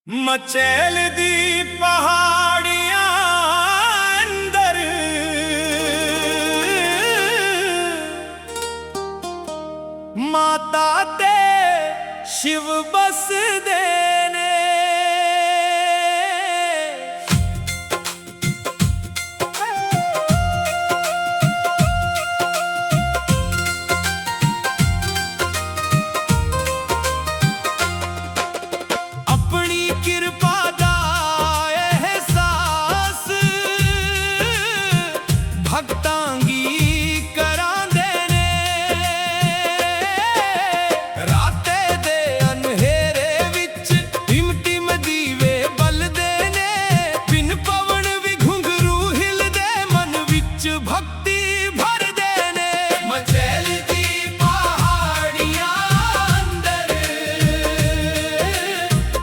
मचैल दी पहाड़ियां अंदर माता ते शिव बसदे ने। अपनी कृपा दा एहसास भक्तांगी करांदे ने। राते दे अनहेरे विच टिम टिम दीवे बलदे ने। बिन पवन भी घुंघरू हिलदे मन विच भक्ति भरदे ने। मचैल दी पहाड़ियां अंदर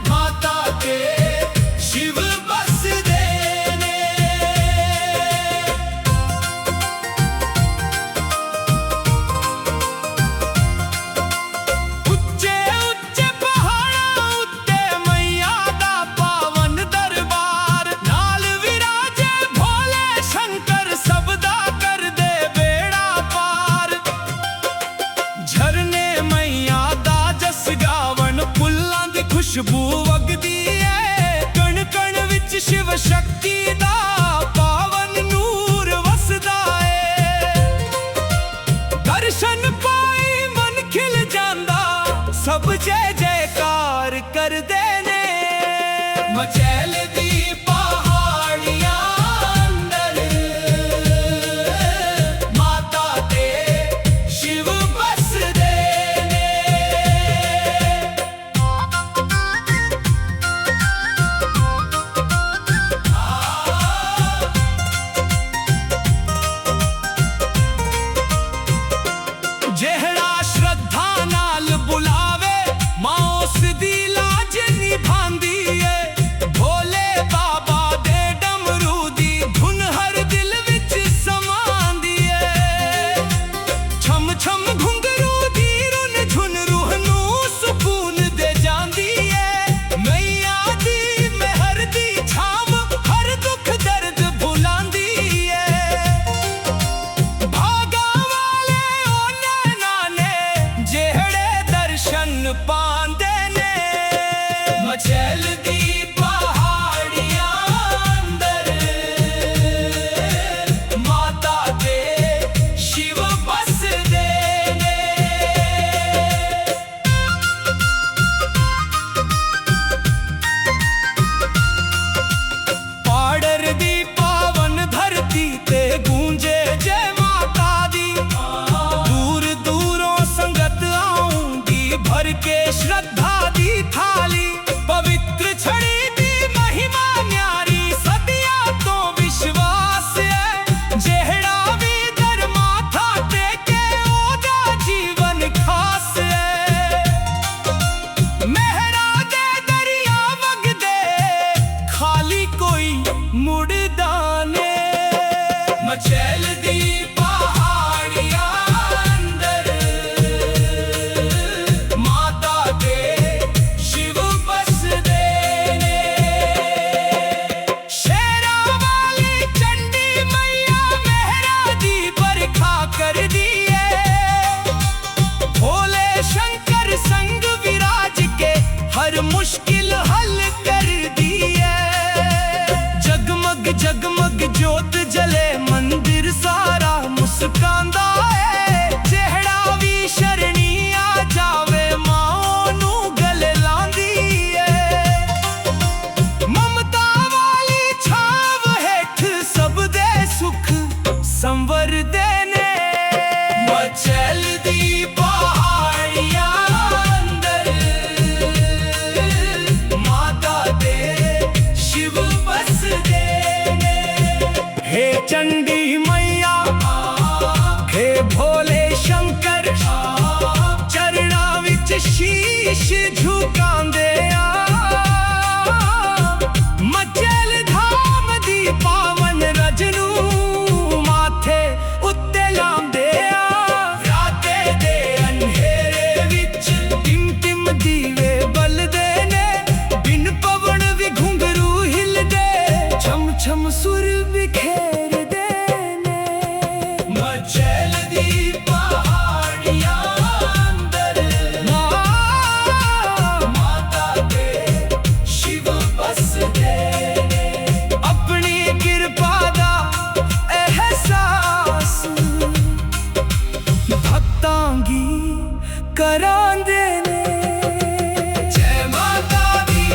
माता ते शिव बसदे ने। उच्चे उच्चे पहाड़ां उत्ते मैया दा पावन दरबार। नाल विराजे भोले शंकर सबदा करदे बेड़ा पार। झरने मैया दा जस गावन फुल्लां दी खुशबू वगदी ऐ। कण कण विच शिव शक्ति दा पावन नूर वसदा ऐ। दर्शन पाई मन खिल जांदा सब जय जयकार करदे ने। मचैल दी पहाड़ियां अंदर माता ते शिव बसदे ने। जेहड़ा श्रद्धा नाल बुलावे मां उस दी लाज निभांदी ऐ। भोले बाबा दे डमरू दी धुन हर दिल विच समांदी ऐ। छम छम घुंघरू दी रुन झुन रूह नूं सुकून दे जांदी ऐ। मैया दी मेहर दी छाव हर दुख दर्द भुलांदी ऐ। भागा वाले ओ नैना ने जेहड़े दर्शन पांदे ने। मचैल दी पहाड़ियां अंदर माता ते शिव बसदे ने। पाड़र दी पावन धरती ते गूंजे जय माता दी। दूर दूरों संगत आऊंगी भर के श्रद्धा दी थाली। पवित्र छड़ी दी महिमा न्यारी सदियां तो विश्वास है। जेहड़ा भी दर माथा टेके ओदा जीवन खास है। मेहरा दे दरिया वगदे खाली कोई मुड़दा ने। मचैल दी पहाड़ियां अंदर माता ते शिव बसदे ने। शेरा वाली चंडी मैया मेहरा दी बरखा कर दिए। भोले शंकर संग विराज के हर मुश्किल हल कर दिए। जगमग जगमग जोत जले मंदिर सारा मुस्कांदा है। जेहड़ा भी शरणी आ जावे मां नू गले लांदी है। ममता वाली छाव हेठ सब दे सुख संवरदे ने। मचैल दी पहाड़ियां अंदर माता ते शिव बसदे ने। हे चंडी मैया हे भोले शंकर चरणा विच शीश झुकांदे आ। मचैल धाम दी पावन रजनू माथे उत्ते लांदे आ। राते दे अनहेरे विच टिम टिम दीवे बलदे ने। बिन पवन तांगी करांदे ने। जय माता दी।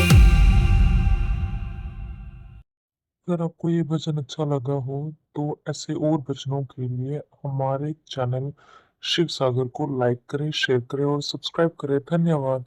अगर आपको ये भजन अच्छा लगा हो तो ऐसे और भजनों के लिए हमारे चैनल शिव सागर को लाइक करें, शेयर करें और सब्सक्राइब करें। धन्यवाद।